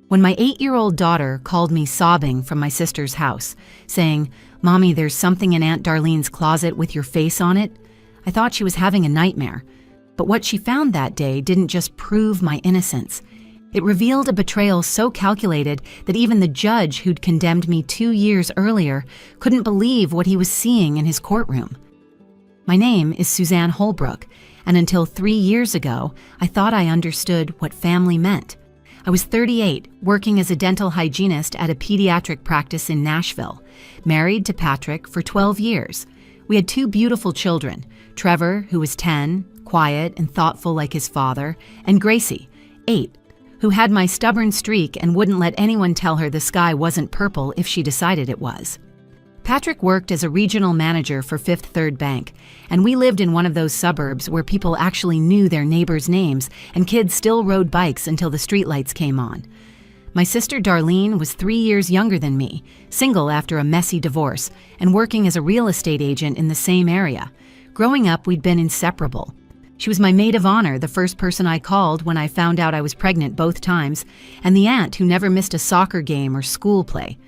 When my 8-year-old daughter called me sobbing from my sister's house, saying, "Mommy, there's something in Aunt Darlene's closet with your face on it," I thought she was having a nightmare. But what she found that day didn't just prove my innocence. It revealed a betrayal so calculated that even the judge who'd condemned me 2 years earlier couldn't believe what he was seeing in his courtroom. My name is Suzanne Holbrook, and until 3 years ago, I thought I understood what family meant. I was 38, working as a dental hygienist at a pediatric practice in Nashville, married to Patrick for 12 years. We had 2 beautiful children, Trevor, who was 10, quiet and thoughtful like his father, and Gracie, 8, who had my stubborn streak and wouldn't let anyone tell her the sky wasn't purple if she decided it was. Patrick worked as a regional manager for Fifth Third Bank, and we lived in one of those suburbs where people actually knew their neighbors' names and kids still rode bikes until the streetlights came on. My sister Darlene was 3 years younger than me, single after a messy divorce, and working as a real estate agent in the same area. Growing up, we'd been inseparable. She was my maid of honor, the first person I called when I found out I was pregnant both times, and the aunt who never missed a soccer game or school play.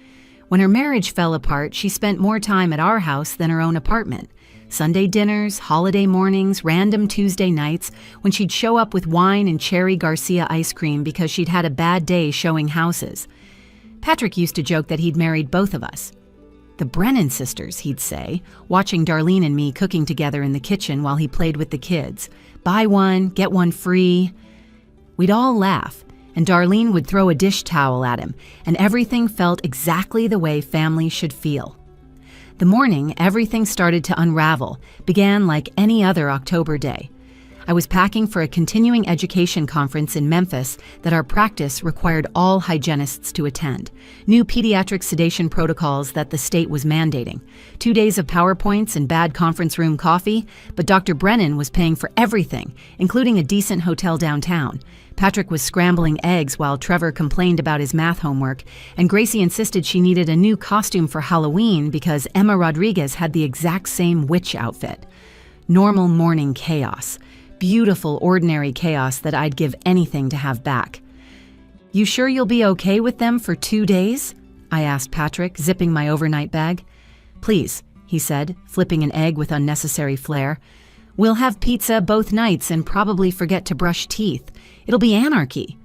When her marriage fell apart, she spent more time at our house than her own apartment. Sunday dinners, holiday mornings, random Tuesday nights, when she'd show up with wine and Cherry Garcia ice cream because she'd had a bad day showing houses. Patrick used to joke that he'd married both of us. "The Brennan sisters," he'd say, watching Darlene and me cooking together in the kitchen while he played with the kids. "Buy one, get one free." We'd all laugh, and Darlene would throw a dish towel at him, and everything felt exactly the way family should feel. The morning everything started to unravel began like any other October day. I was packing for a continuing education conference in Memphis that our practice required all hygienists to attend. New pediatric sedation protocols that the state was mandating. 2 days of PowerPoints and bad conference room coffee, but Dr. Brennan was paying for everything, including a decent hotel downtown. Patrick was scrambling eggs while Trevor complained about his math homework, and Gracie insisted she needed a new costume for Halloween because Emma Rodriguez had the exact same witch outfit. Normal morning chaos. Beautiful, ordinary chaos that I'd give anything to have back. "You sure you'll be okay with them for 2 days?" I asked Patrick, zipping my overnight bag. "Please," he said, flipping an egg with unnecessary flair. "We'll have pizza both nights and probably forget to brush teeth. It'll be anarchy."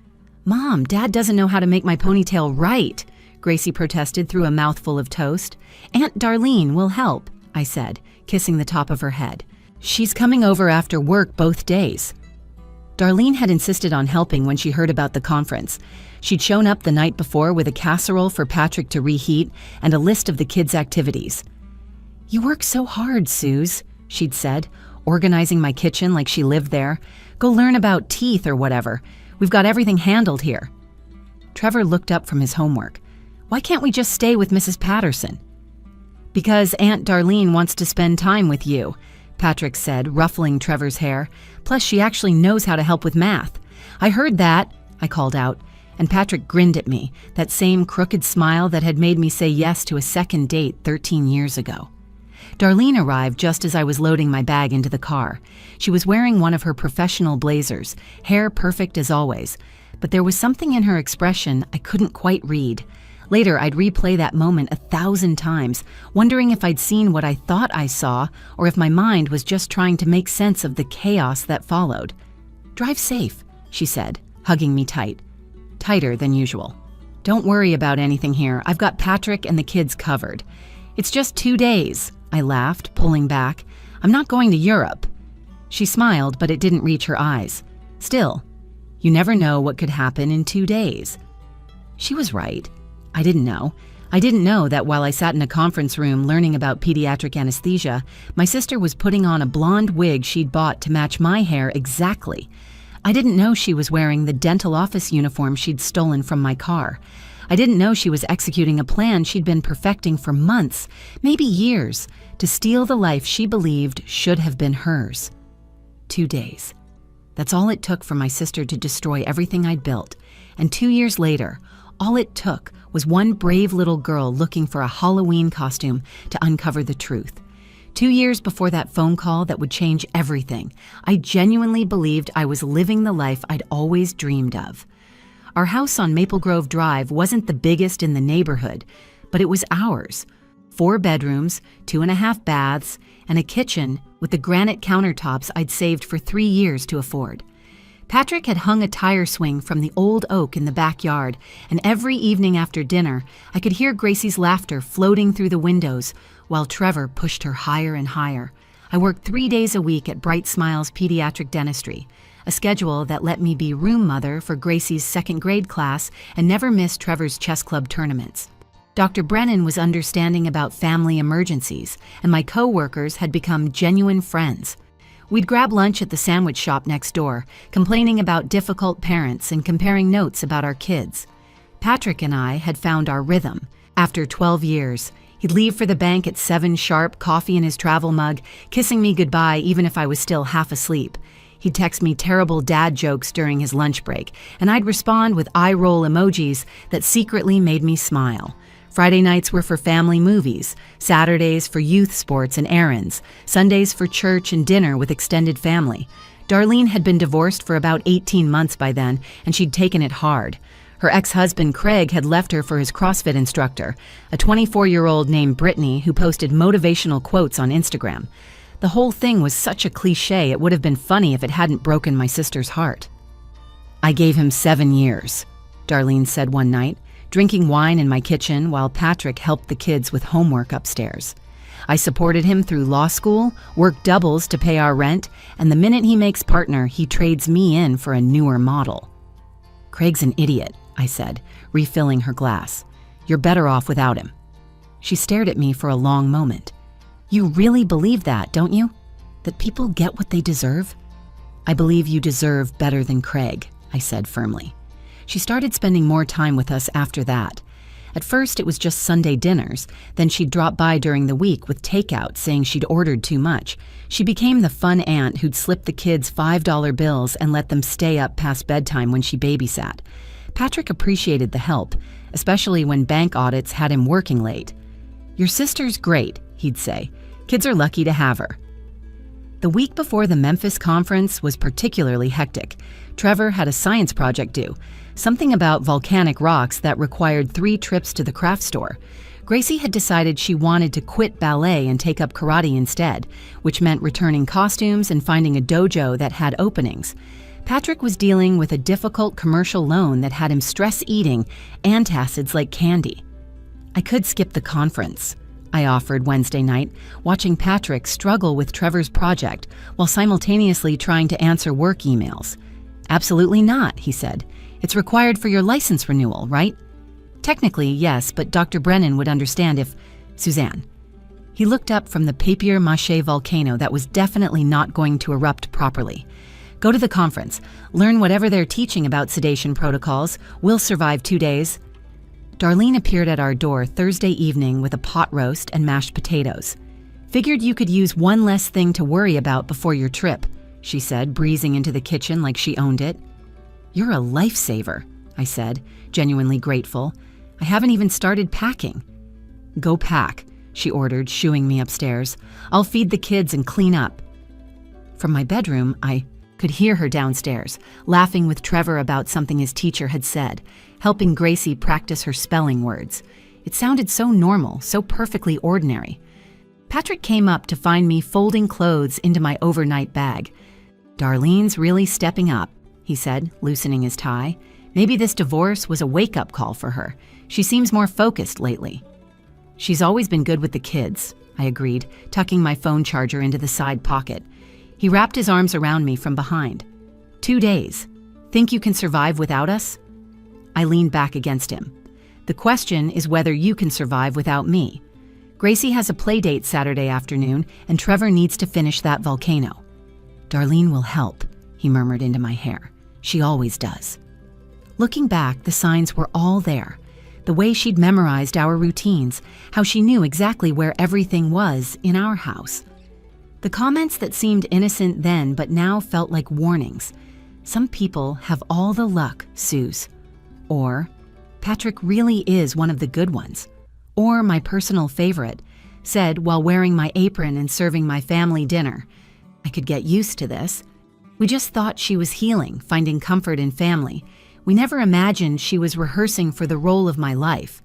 "Mom, Dad doesn't know how to make my ponytail right," Gracie protested through a mouthful of toast. "Aunt Darlene will help," I said, kissing the top of her head. "She's coming over after work both days." Darlene had insisted on helping when she heard about the conference. She'd shown up the night before with a casserole for Patrick to reheat and a list of the kids' activities. "You work so hard, Suze," she'd said, organizing my kitchen like she lived there. "Go learn about teeth or whatever. We've got everything handled here." Trevor looked up from his homework. "Why can't we just stay with Mrs. Patterson?" "Because Aunt Darlene wants to spend time with you," Patrick said, ruffling Trevor's hair. "Plus, she actually knows how to help with math." "I heard that," I called out, and Patrick grinned at me, that same crooked smile that had made me say yes to a second date 13 years ago. Darlene arrived just as I was loading my bag into the car. She was wearing one of her professional blazers, hair perfect as always, but there was something in her expression I couldn't quite read. Later, I'd replay that moment 1,000 times, wondering if I'd seen what I thought I saw or if my mind was just trying to make sense of the chaos that followed. "Drive safe," she said, hugging me tight. Tighter than usual. "Don't worry about anything here. I've got Patrick and the kids covered." "It's just 2 days," I laughed, pulling back. "I'm not going to Europe." She smiled, but it didn't reach her eyes. "Still, you never know what could happen in 2 days." She was right. I didn't know. I didn't know that while I sat in a conference room learning about pediatric anesthesia, my sister was putting on a blonde wig she'd bought to match my hair exactly. I didn't know she was wearing the dental office uniform she'd stolen from my car. I didn't know she was executing a plan she'd been perfecting for months, maybe years, to steal the life she believed should have been hers. 2 days. That's all it took for my sister to destroy everything I'd built. And 2 years later, all it took was one brave little girl looking for a Halloween costume to uncover the truth. 2 years before that phone call that would change everything, I genuinely believed I was living the life I'd always dreamed of. Our house on Maple Grove Drive wasn't the biggest in the neighborhood, but it was ours. 4 bedrooms, 2.5 baths, and a kitchen with the granite countertops I'd saved for 3 years to afford. Patrick had hung a tire swing from the old oak in the backyard, and every evening after dinner, I could hear Gracie's laughter floating through the windows while Trevor pushed her higher and higher. I worked 3 days a week at Bright Smiles Pediatric Dentistry, a schedule that let me be room mother for Gracie's 2nd grade class and never miss Trevor's chess club tournaments. Dr. Brennan was understanding about family emergencies, and my co-workers had become genuine friends. We'd grab lunch at the sandwich shop next door, complaining about difficult parents and comparing notes about our kids. Patrick and I had found our rhythm. After 12 years, he'd leave for the bank at 7 sharp, coffee in his travel mug, kissing me goodbye even if I was still half asleep. He'd text me terrible dad jokes during his lunch break, and I'd respond with eye-roll emojis that secretly made me smile. Friday nights were for family movies, Saturdays for youth sports and errands, Sundays for church and dinner with extended family. Darlene had been divorced for about 18 months by then, and she'd taken it hard. Her ex-husband Craig had left her for his CrossFit instructor, a 24-year-old named Brittany who posted motivational quotes on Instagram. The whole thing was such a cliche it would have been funny if it hadn't broken my sister's heart. "I gave him 7 years," Darlene said one night, drinking wine in my kitchen while Patrick helped the kids with homework upstairs. "I supported him through law school, worked doubles to pay our rent, and the minute he makes partner, he trades me in for a newer model." "Craig's an idiot," I said, refilling her glass. "You're better off without him." She stared at me for a long moment. "You really believe that, don't you? That people get what they deserve?" "I believe you deserve better than Craig," I said firmly. She started spending more time with us after that. At first, it was just Sunday dinners. Then she'd drop by during the week with takeout, saying she'd ordered too much. She became the fun aunt who'd slip the kids $5 bills and let them stay up past bedtime when she babysat. Patrick appreciated the help, especially when bank audits had him working late. "Your sister's great," he'd say. "Kids are lucky to have her." The week before the Memphis conference was particularly hectic. Trevor had a science project due, something about volcanic rocks that required 3 trips to the craft store. Gracie had decided she wanted to quit ballet and take up karate instead, which meant returning costumes and finding a dojo that had openings. Patrick was dealing with a difficult commercial loan that had him stress eating antacids like candy. "I could skip the conference," I offered Wednesday night, watching Patrick struggle with Trevor's project while simultaneously trying to answer work emails. "Absolutely not," he said. "It's required for your license renewal, right?" "Technically, yes, but Dr. Brennan would understand if—" "Suzanne." He looked up from the papier-mâché volcano that was definitely not going to erupt properly. "Go to the conference. Learn whatever they're teaching about sedation protocols. We'll survive 2 days." Darlene appeared at our door Thursday evening with a pot roast and mashed potatoes. "Figured you could use one less thing to worry about before your trip," she said, breezing into the kitchen like she owned it. "You're a lifesaver," I said, genuinely grateful. "I haven't even started packing." "Go pack," she ordered, shooing me upstairs. "I'll feed the kids and clean up." From my bedroom, I could hear her downstairs, laughing with Trevor about something his teacher had said, helping Gracie practice her spelling words. It sounded so normal, so perfectly ordinary. Patrick came up to find me folding clothes into my overnight bag. "Darlene's really stepping up," he said, loosening his tie. "Maybe this divorce was a wake-up call for her. She seems more focused lately." "She's always been good with the kids," I agreed, tucking my phone charger into the side pocket. He wrapped his arms around me from behind. 2 days. Think you can survive without us?" I leaned back against him. "The question is whether you can survive without me. Gracie has a play date Saturday afternoon, and Trevor needs to finish that volcano." "Darlene will help," he murmured into my hair. "She always does." Looking back, the signs were all there. The way she'd memorized our routines, how she knew exactly where everything was in our house. The comments that seemed innocent then but now felt like warnings. "Some people have all the luck, Suze." Or, "Patrick really is one of the good ones." Or my personal favorite, said while wearing my apron and serving my family dinner. "I could get used to this. We just thought she was healing, finding comfort in family. We never imagined she was rehearsing for the role of my life.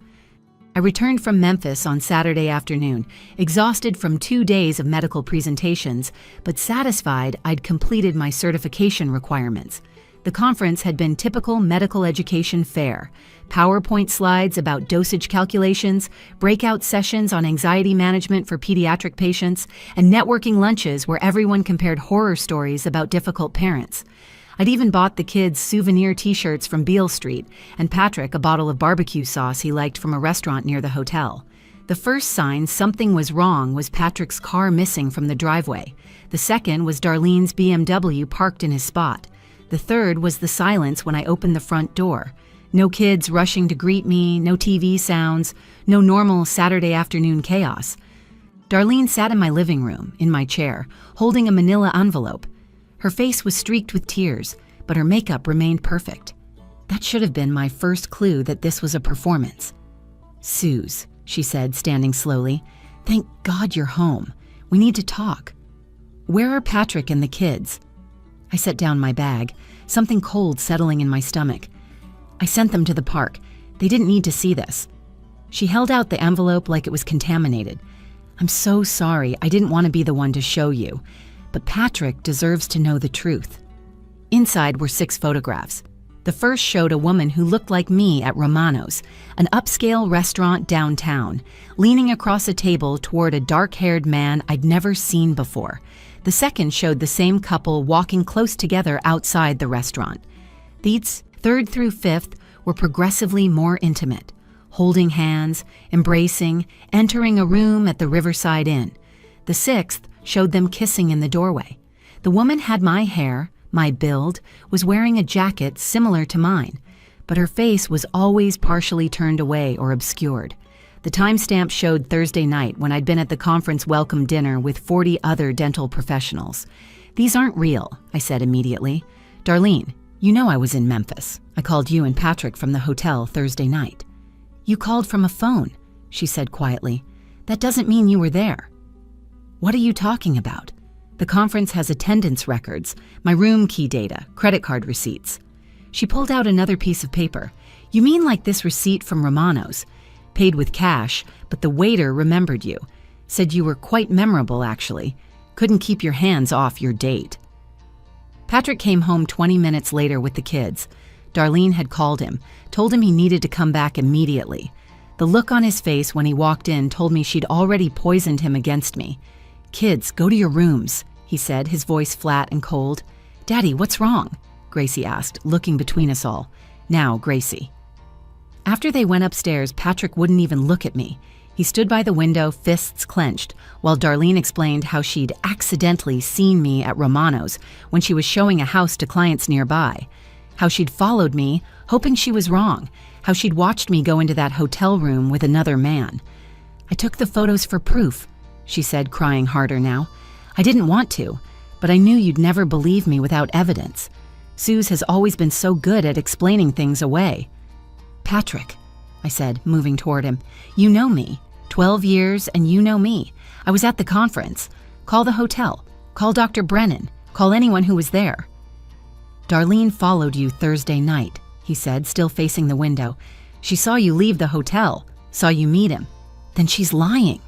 I returned from Memphis on Saturday afternoon, exhausted from 2 days of medical presentations, but satisfied I'd completed my certification requirements. The conference had been typical medical education fare: PowerPoint slides about dosage calculations, breakout sessions on anxiety management for pediatric patients, and networking lunches where everyone compared horror stories about difficult parents. I'd even bought the kids souvenir t-shirts from Beale Street, and Patrick a bottle of barbecue sauce he liked from a restaurant near the hotel. The first sign something was wrong was Patrick's car missing from the driveway. The second was Darlene's BMW parked in his spot. The third was the silence when I opened the front door. No kids rushing to greet me, no TV sounds, no normal Saturday afternoon chaos. Darlene sat in my living room, in my chair, holding a manila envelope. Her face was streaked with tears, but her makeup remained perfect. That should have been my first clue that this was a performance. "Suze," she said, standing slowly, "thank God you're home. We need to talk. Where are Patrick and the kids?" I set down my bag, something cold settling in my stomach. "I sent them to the park. They didn't need to see this." She held out the envelope like it was contaminated. "I'm so sorry. I didn't want to be the one to show you. But Patrick deserves to know the truth." Inside were 6 photographs. The first showed a woman who looked like me at Romano's, an upscale restaurant downtown, leaning across a table toward a dark-haired man I'd never seen before. The second showed the same couple walking close together outside the restaurant. These, third through fifth, were progressively more intimate, holding hands, embracing, entering a room at the Riverside Inn. The sixth showed them kissing in the doorway. The woman had my hair, my build, was wearing a jacket similar to mine, but her face was always partially turned away or obscured. The timestamp showed Thursday night when I'd been at the conference welcome dinner with 40 other dental professionals. "These aren't real," I said immediately. "Darlene, you know I was in Memphis. I called you and Patrick from the hotel Thursday night." "You called from a phone," she said quietly. "That doesn't mean you were there." "What are you talking about? The conference has attendance records, my room key data, credit card receipts." She pulled out another piece of paper. "You mean like this receipt from Romano's? Paid with cash, but the waiter remembered you. Said you were quite memorable, actually. Couldn't keep your hands off your date." Patrick came home 20 minutes later with the kids. Darlene had called him, told him he needed to come back immediately. The look on his face when he walked in told me she'd already poisoned him against me. "Kids, go to your rooms," he said, his voice flat and cold. "Daddy, what's wrong?" Gracie asked, looking between us all. "Now, Gracie." After they went upstairs, Patrick wouldn't even look at me. He stood by the window, fists clenched, while Darlene explained how she'd accidentally seen me at Romano's when she was showing a house to clients nearby. How she'd followed me, hoping she was wrong. How she'd watched me go into that hotel room with another man. "I took the photos for proof," she said, crying harder now. "I didn't want to, but I knew you'd never believe me without evidence. Suze has always been so good at explaining things away." "Patrick," I said, moving toward him, "you know me. 12 years and you know me. I was at the conference. Call the hotel. Call Dr. Brennan. Call anyone who was there." "Darlene followed you Thursday night," he said, still facing the window. "She saw you leave the hotel, saw you meet him. Then she's lying."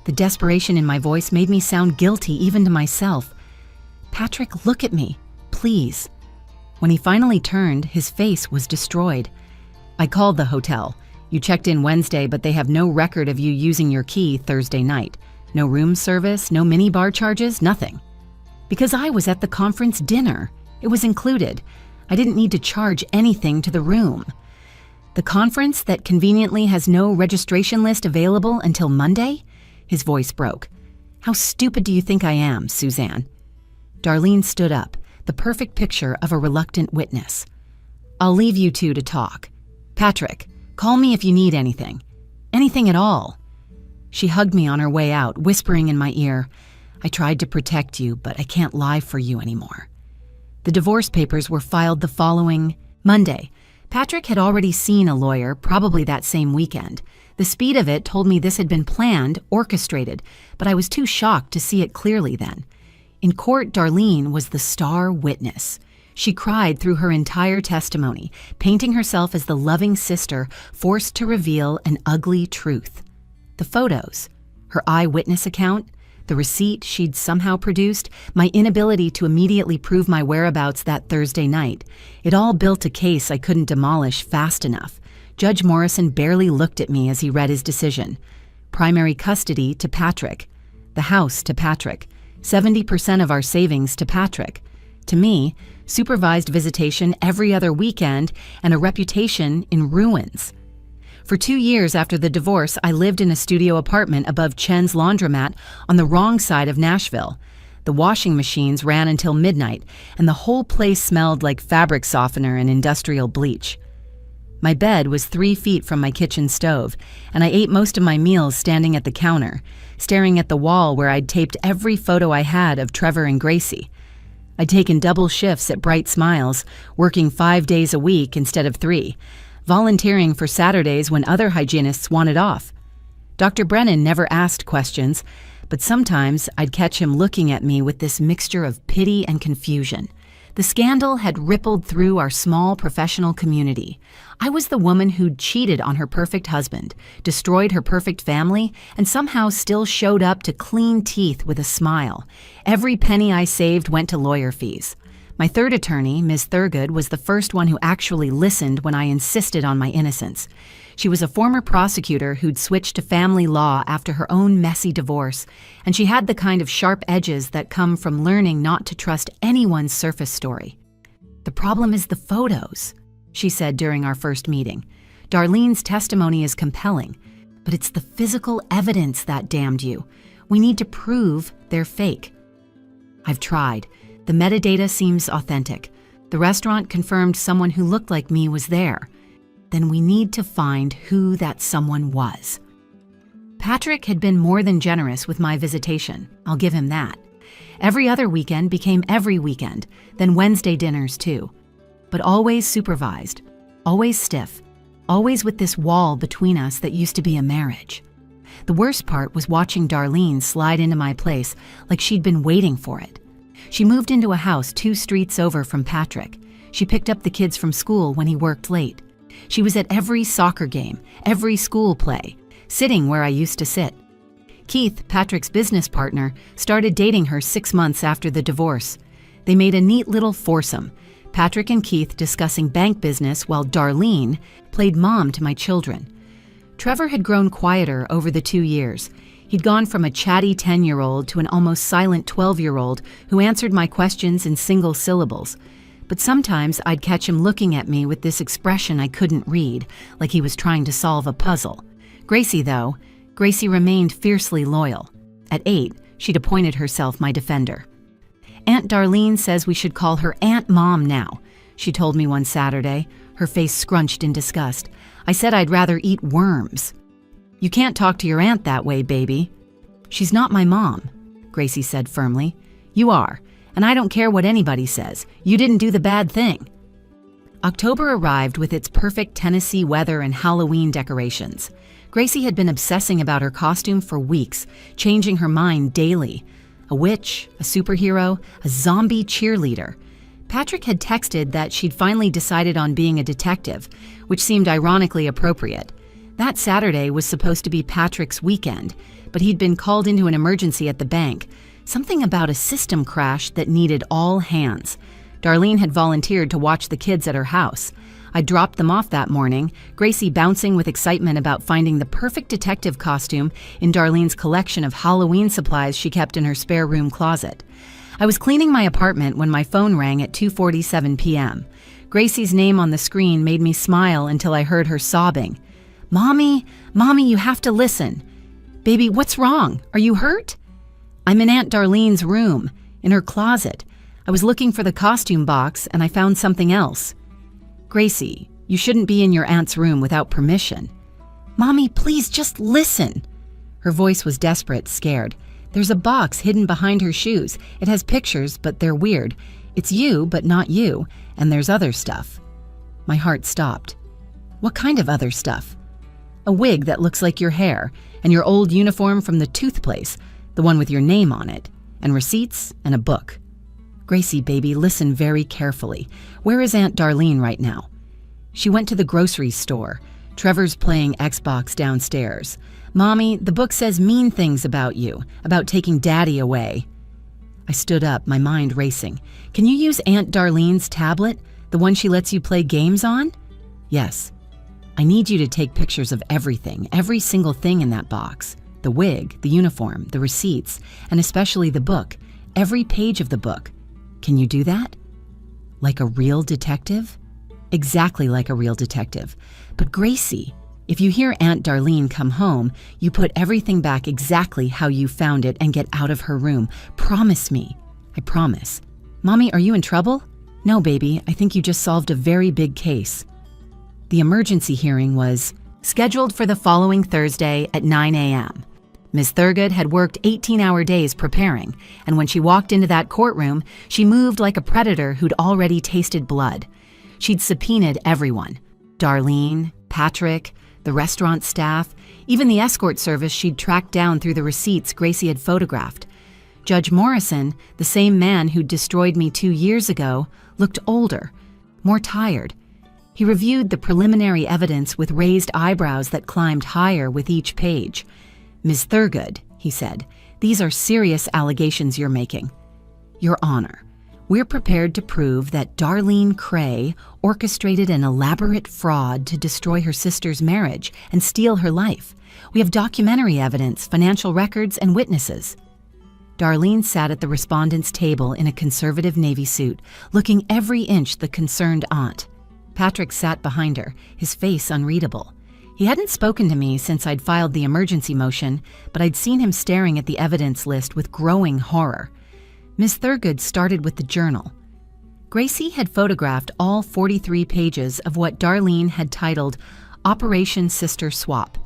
The desperation in my voice made me sound guilty even to myself. "Patrick, look at me, please." When he finally turned, his face was destroyed. "I called the hotel. You checked in Wednesday, but they have no record of you using your key Thursday night. No room service, no minibar charges, nothing." "Because I was at the conference dinner. It was included. I didn't need to charge anything to the room." "The conference that conveniently has no registration list available until Monday?" His voice broke. "How stupid do you think I am, Suzanne?" Darlene stood up, the perfect picture of a reluctant witness. "I'll leave you two to talk. Patrick, call me if you need anything. Anything at all." She hugged me on her way out, whispering in my ear, "I tried to protect you, but I can't lie for you anymore." The divorce papers were filed the following Monday. Patrick had already seen a lawyer, probably that same weekend. The speed of it told me this had been planned, orchestrated, but I was too shocked to see it clearly then. In court, Darlene was the star witness. She cried through her entire testimony, painting herself as the loving sister forced to reveal an ugly truth. The photos, her eyewitness account, the receipt she'd somehow produced, my inability to immediately prove my whereabouts that Thursday night, it all built a case I couldn't demolish fast enough. Judge Morrison barely looked at me as he read his decision. Primary custody to Patrick. The house to Patrick. 70% of our savings to Patrick. To me, supervised visitation every other weekend and a reputation in ruins. For 2 years after the divorce, I lived in a studio apartment above Chen's laundromat on the wrong side of Nashville. The washing machines ran until midnight, and the whole place smelled like fabric softener and industrial bleach. My bed was 3 feet from my kitchen stove, and I ate most of my meals standing at the counter, staring at the wall where I'd taped every photo I had of Trevor and Gracie. I'd taken double shifts at Bright Smiles, working 5 days a week instead of 3, volunteering for Saturdays when other hygienists wanted off. Dr. Brennan never asked questions, but sometimes I'd catch him looking at me with this mixture of pity and confusion. The scandal had rippled through our small professional community. I was the woman who'd cheated on her perfect husband, destroyed her perfect family, and somehow still showed up to clean teeth with a smile. Every penny I saved went to lawyer fees. My third attorney, Ms. Thurgood, was the first one who actually listened when I insisted on my innocence. She was a former prosecutor who'd switched to family law after her own messy divorce, and she had the kind of sharp edges that come from learning not to trust anyone's surface story. "The problem is the photos," she said during our first meeting. "Darlene's testimony is compelling, but it's the physical evidence that damned you. We need to prove they're fake." I've tried. The metadata seems authentic. The restaurant confirmed someone who looked like me was there. Then we need to find who that someone was. Patrick had been more than generous with my visitation. I'll give him that. Every other weekend became every weekend, then Wednesday dinners too. But always supervised, always stiff, always with this wall between us that used to be a marriage. The worst part was watching Darlene slide into my place like she'd been waiting for it. She moved into a house 2 streets over from Patrick. She picked up the kids from school when he worked late. She was at every soccer game, every school play, sitting where I used to sit. Keith, Patrick's business partner, started dating her 6 months after the divorce. They made a neat little foursome, Patrick and Keith discussing bank business while Darlene played mom to my children. Trevor had grown quieter over the 2 years. He'd gone from a chatty 10-year-old to an almost silent 12-year-old who answered my questions in single syllables. But sometimes I'd catch him looking at me with this expression I couldn't read, like he was trying to solve a puzzle. Gracie remained fiercely loyal. At 8, she'd appointed herself my defender. "Aunt Darlene says we should call her Aunt Mom now," she told me one Saturday, her face scrunched in disgust. I said I'd rather eat worms. "You can't talk to your aunt that way, baby." "She's not my mom," Gracie said firmly. "You are. And I don't care what anybody says. You didn't do the bad thing." October arrived with its perfect Tennessee weather and Halloween decorations. Gracie had been obsessing about her costume for weeks, changing her mind daily. A witch, a superhero, a zombie cheerleader. Patrick had texted that she'd finally decided on being a detective, which seemed ironically appropriate. That Saturday was supposed to be Patrick's weekend, but he'd been called into an emergency at the bank. Something about a system crash that needed all hands. Darlene had volunteered to watch the kids at her house. I dropped them off that morning, Gracie bouncing with excitement about finding the perfect detective costume in Darlene's collection of Halloween supplies she kept in her spare room closet. I was cleaning my apartment when my phone rang at 2:47 p.m. Gracie's name on the screen made me smile until I heard her sobbing. Mommy, you have to listen." "Baby, what's wrong? Are you hurt?" "I'm in Aunt Darlene's room, in her closet. I was looking for the costume box and I found something else." "Gracie, you shouldn't be in your aunt's room without permission." "Mommy, please just listen." Her voice was desperate, scared. "There's a box hidden behind her shoes. It has pictures, but they're weird. It's you, but not you, and there's other stuff." My heart stopped. "What kind of other stuff?" "A wig that looks like your hair, and your old uniform from the tooth place, the one with your name on it, and receipts and a book." Gracie, baby, listen very carefully. Where is Aunt Darlene right now? She went to the grocery store. Trevor's playing Xbox downstairs. Mommy, the book says mean things about you, about taking Daddy away. I stood up, my mind racing. Can you use Aunt Darlene's tablet, the one she lets you play games on? Yes. I need you to take pictures of everything, every single thing in that box. The wig, the uniform, the receipts, and especially the book, every page of the book. Can you do that? Like a real detective? Exactly like a real detective. But Gracie, if you hear Aunt Darlene come home, you put everything back exactly how you found it and get out of her room. Promise me. I promise. Mommy, are you in trouble? No, baby, I think you just solved a very big case. The emergency hearing was scheduled for the following Thursday at 9 a.m. Ms. Thurgood had worked 18-hour days preparing, and when she walked into that courtroom, she moved like a predator who'd already tasted blood. She'd subpoenaed everyone. Darlene, Patrick, the restaurant staff, even the escort service she'd tracked down through the receipts Gracie had photographed. Judge Morrison, the same man who'd destroyed me 2 years ago, looked older, more tired. He reviewed the preliminary evidence with raised eyebrows that climbed higher with each page. Ms. Thurgood, he said, these are serious allegations you're making. Your Honor, we're prepared to prove that Darlene Cray orchestrated an elaborate fraud to destroy her sister's marriage and steal her life. We have documentary evidence, financial records, and witnesses. Darlene sat at the respondent's table in a conservative Navy suit, looking every inch the concerned aunt. Patrick sat behind her, his face unreadable. He hadn't spoken to me since I'd filed the emergency motion, but I'd seen him staring at the evidence list with growing horror. Ms. Thurgood started with the journal. Gracie had photographed all 43 pages of what Darlene had titled Operation Sister Swap.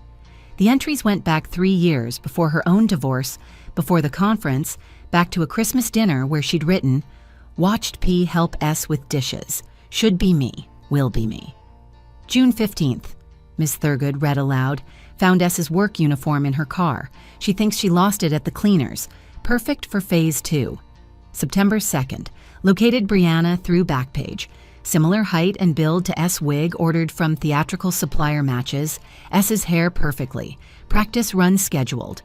The entries went back 3 years before her own divorce, before the conference, back to a Christmas dinner where she'd written, "Watched P help S with dishes. Should be me, will be me." June 15th. Ms. Thurgood read aloud, found S's work uniform in her car. She thinks she lost it at the cleaners. Perfect for phase 2. September 2nd. Located Brianna through Backpage. Similar height and build to S wig ordered from theatrical supplier matches. S's hair perfectly. Practice run scheduled.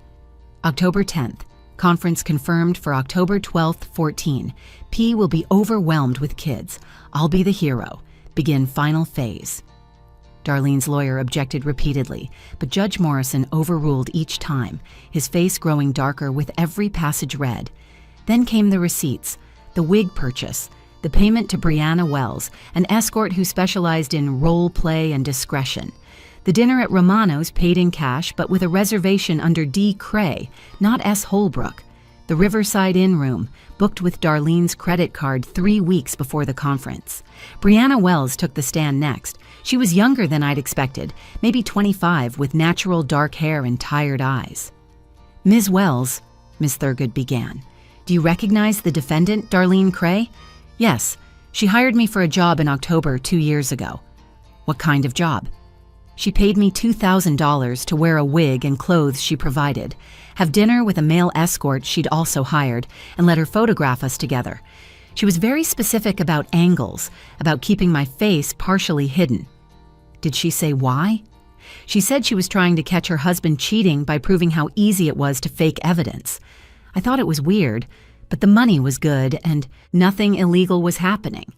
October 10th. Conference confirmed for October 12th, 14. P will be overwhelmed with kids. I'll be the hero. Begin final phase. Darlene's lawyer objected repeatedly, but Judge Morrison overruled each time, his face growing darker with every passage read. Then came the receipts, the wig purchase, the payment to Brianna Wells, an escort who specialized in role play and discretion. The dinner at Romano's paid in cash, but with a reservation under D. Cray, not S. Holbrook. The Riverside Inn room, booked with Darlene's credit card 3 weeks before the conference. Brianna Wells took the stand next. She was younger than I'd expected, maybe 25, with natural dark hair and tired eyes. Ms. Wells, Ms. Thurgood began, do you recognize the defendant, Darlene Cray? Yes, she hired me for a job in October 2 years ago. What kind of job? She paid me $2,000 to wear a wig and clothes she provided, have dinner with a male escort she'd also hired, and let her photograph us together. She was very specific about angles, about keeping my face partially hidden. Did she say why? She said she was trying to catch her husband cheating by proving how easy it was to fake evidence. I thought it was weird, but the money was good and nothing illegal was happening.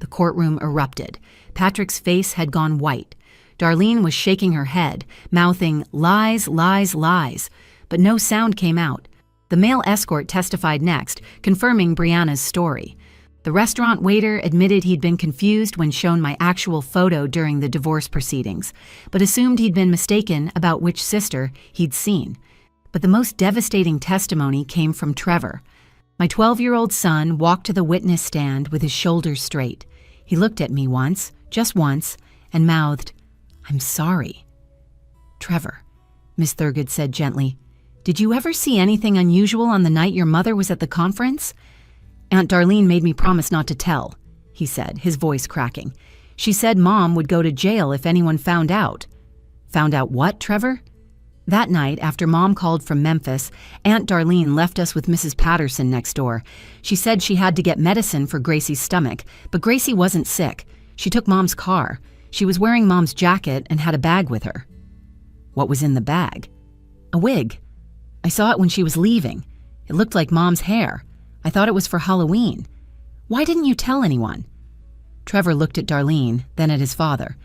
The courtroom erupted. Patrick's face had gone white. Darlene was shaking her head, mouthing lies, lies, lies, but no sound came out. The male escort testified next, confirming Brianna's story. The restaurant waiter admitted he'd been confused when shown my actual photo during the divorce proceedings, but assumed he'd been mistaken about which sister he'd seen. But the most devastating testimony came from Trevor. My 12-year-old son walked to the witness stand with his shoulders straight. He looked at me once, just once, and mouthed, "I'm sorry." "Trevor," Miss Thurgood said gently, "did you ever see anything unusual on the night your mother was at the conference?" "Aunt Darlene made me promise not to tell," he said, his voice cracking. "She said Mom would go to jail if anyone found out." "Found out what, Trevor?" That night, after Mom called from Memphis, Aunt Darlene left us with Mrs. Patterson next door. She said she had to get medicine for Gracie's stomach, but Gracie wasn't sick. She took Mom's car. She was wearing Mom's jacket and had a bag with her. What was in the bag? A wig. I saw it when she was leaving. It looked like Mom's hair. I thought it was for Halloween. Why didn't you tell anyone? Trevor looked at Darlene, then at his father.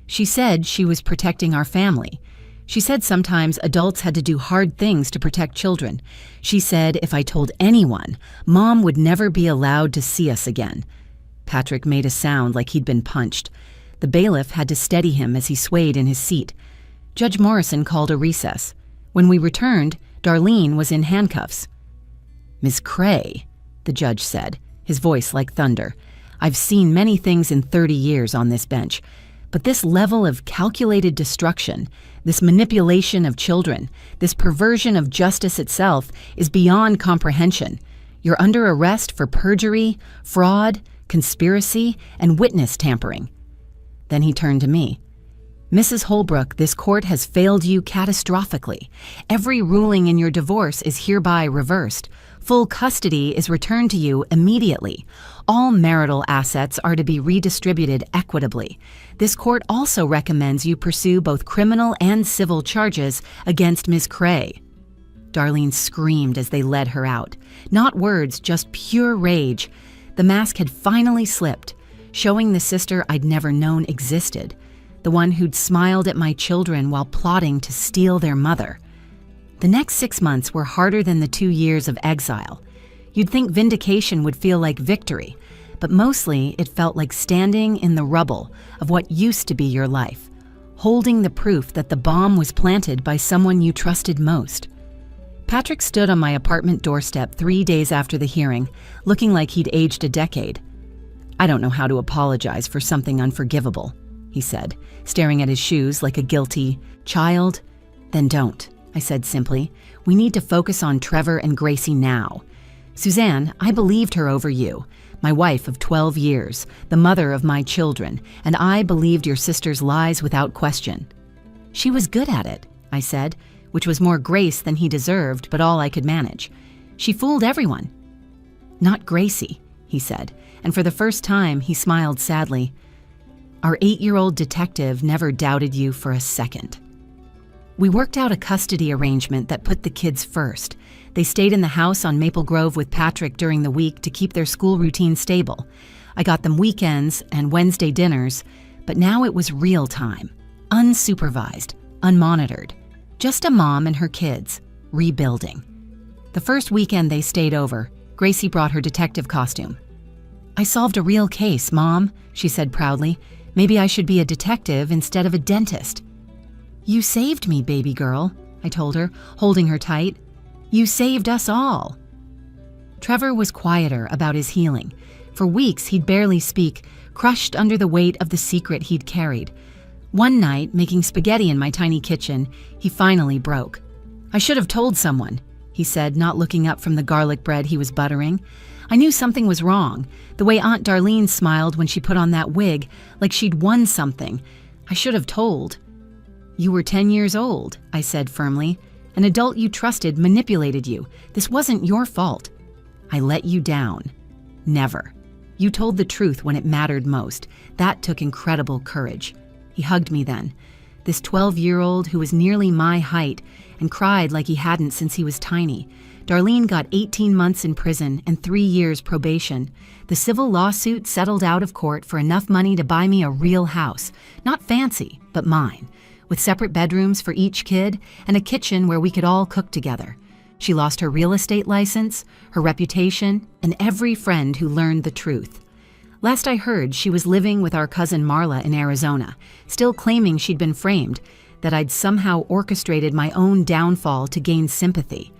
She said she was protecting our family. She said sometimes adults had to do hard things to protect children. She said if I told anyone, Mom would never be allowed to see us again. Patrick made a sound like he'd been punched. The bailiff had to steady him as he swayed in his seat. Judge Morrison called a recess. When we returned, Darlene was in handcuffs. "Miss Cray," the judge said, his voice like thunder. "I've seen many things in 30 years on this bench, but this level of calculated destruction, this manipulation of children, this perversion of justice itself is beyond comprehension. You're under arrest for perjury, fraud, conspiracy, and witness tampering." Then he turned to me. "Mrs. Holbrook, this court has failed you catastrophically. Every ruling in your divorce is hereby reversed. Full custody is returned to you immediately. All marital assets are to be redistributed equitably. This court also recommends you pursue both criminal and civil charges against Ms. Cray." Darlene screamed as they led her out. Not words, just pure rage. The mask had finally slipped, showing the sister I'd never known existed, the one who'd smiled at my children while plotting to steal their mother. The next 6 months were harder than the 2 years of exile. You'd think vindication would feel like victory, but mostly it felt like standing in the rubble of what used to be your life, holding the proof that the bomb was planted by someone you trusted most. Patrick stood on my apartment doorstep 3 days after the hearing, looking like he'd aged a decade. "I don't know how to apologize for something unforgivable," he said, staring at his shoes like a guilty child. "Then don't," I said simply. "We need to focus on Trevor and Gracie now. Suzanne, I believed her over you, my wife of 12 years, the mother of my children, and I believed your sister's lies without question." "She was good at it," I said, which was more grace than he deserved, but all I could manage. "She fooled everyone." "Not Gracie," he said, and for the first time he smiled sadly. "Our 8-year-old detective never doubted you for a second." We worked out a custody arrangement that put the kids first. They stayed in the house on Maple Grove with Patrick during the week to keep their school routine stable. I got them weekends and Wednesday dinners, but now it was real time, unsupervised, unmonitored. Just a mom and her kids, rebuilding. The first weekend they stayed over, Gracie brought her detective costume. "I solved a real case, Mom," she said proudly. "Maybe I should be a detective instead of a dentist." "You saved me, baby girl," I told her, holding her tight. "You saved us all." Trevor was quieter about his healing. For weeks he'd barely speak, crushed under the weight of the secret he'd carried. One night, making spaghetti in my tiny kitchen, he finally broke. "I should have told someone," he said, not looking up from the garlic bread he was buttering. "I knew something was wrong, the way Aunt Darlene smiled when she put on that wig, like she'd won something. I should have told." "You were 10 years old," I said firmly. "An adult you trusted manipulated you. This wasn't your fault." "I let you down." "Never. You told the truth when it mattered most. That took incredible courage." He hugged me then. This 12-year-old who was nearly my height and cried like he hadn't since he was tiny. Darlene got 18 months in prison and 3 years probation. The civil lawsuit settled out of court for enough money to buy me a real house. Not fancy, but mine, with separate bedrooms for each kid and a kitchen where we could all cook together. She lost her real estate license, her reputation, and every friend who learned the truth. Last I heard, she was living with our cousin Marla in Arizona, still claiming she'd been framed, that I'd somehow orchestrated my own downfall to gain sympathy.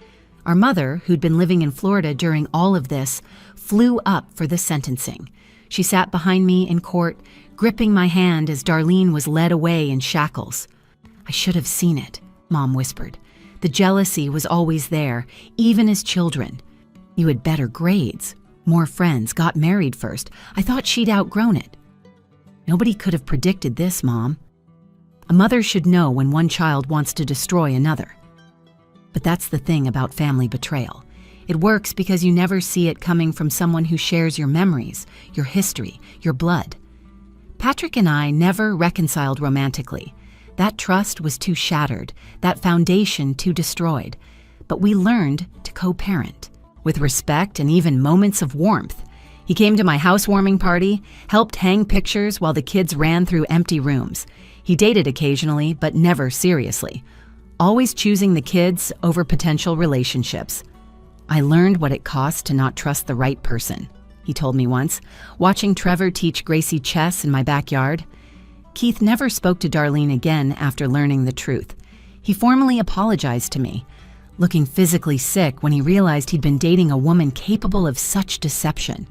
Our mother, who'd been living in Florida during all of this, flew up for the sentencing. She sat behind me in court, gripping my hand as Darlene was led away in shackles. "I should have seen it," Mom whispered. "The jealousy was always there, even as children. You had better grades, more friends, got married first. I thought she'd outgrown it." "Nobody could have predicted this, Mom." A mother should know when one child wants to destroy another. But that's the thing about family betrayal. It works because you never see it coming from someone who shares your memories, your history, your blood. Patrick and I never reconciled romantically. That trust was too shattered, that foundation too destroyed. But we learned to co-parent, with respect and even moments of warmth. He came to my housewarming party, helped hang pictures while the kids ran through empty rooms. He dated occasionally, but never seriously, always choosing the kids over potential relationships. I learned what it costs to not trust the right person, he told me once, watching Trevor teach Gracie chess in my backyard. Keith never spoke to Darlene again after learning the truth. He formally apologized to me, looking physically sick when he realized he'd been dating a woman capable of such deception.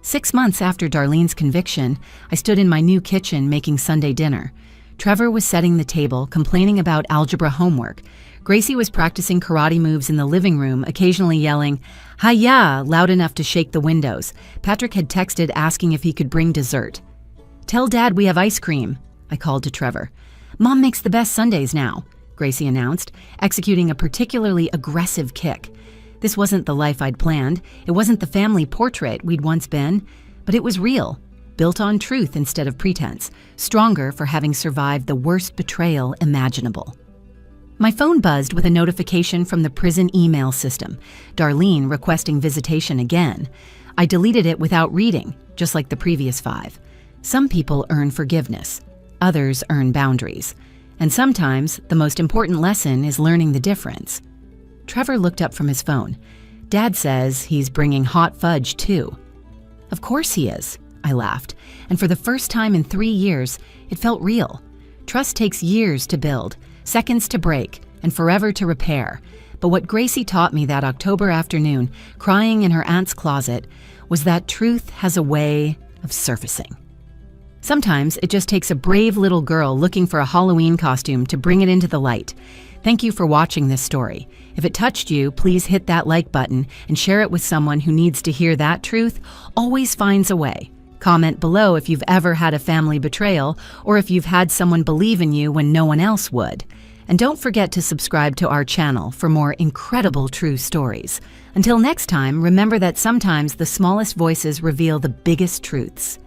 6 months after Darlene's conviction, I stood in my new kitchen making Sunday dinner. Trevor was setting the table, complaining about algebra homework. Gracie was practicing karate moves in the living room, occasionally yelling, "Hi-ya!" loud enough to shake the windows. Patrick had texted asking if he could bring dessert. "Tell Dad we have ice cream," I called to Trevor. "Mom makes the best sundaes now," Gracie announced, executing a particularly aggressive kick. This wasn't the life I'd planned. It wasn't the family portrait we'd once been, but it was real, built on truth instead of pretense, stronger for having survived the worst betrayal imaginable. My phone buzzed with a notification from the prison email system, Darlene requesting visitation again. I deleted it without reading, just like the previous 5. Some people earn forgiveness, others earn boundaries, and sometimes the most important lesson is learning the difference. Trevor looked up from his phone. "Dad says he's bringing hot fudge too." "Of course he is," I laughed, and for the first time in 3 years, it felt real. Trust takes years to build, seconds to break, and forever to repair. But what Gracie taught me that October afternoon, crying in her aunt's closet, was that truth has a way of surfacing. Sometimes it just takes a brave little girl looking for a Halloween costume to bring it into the light. Thank you for watching this story. If it touched you, please hit that like button and share it with someone who needs to hear that truth always finds a way. Comment below if you've ever had a family betrayal or if you've had someone believe in you when no one else would. And don't forget to subscribe to our channel for more incredible true stories. Until next time, remember that sometimes the smallest voices reveal the biggest truths.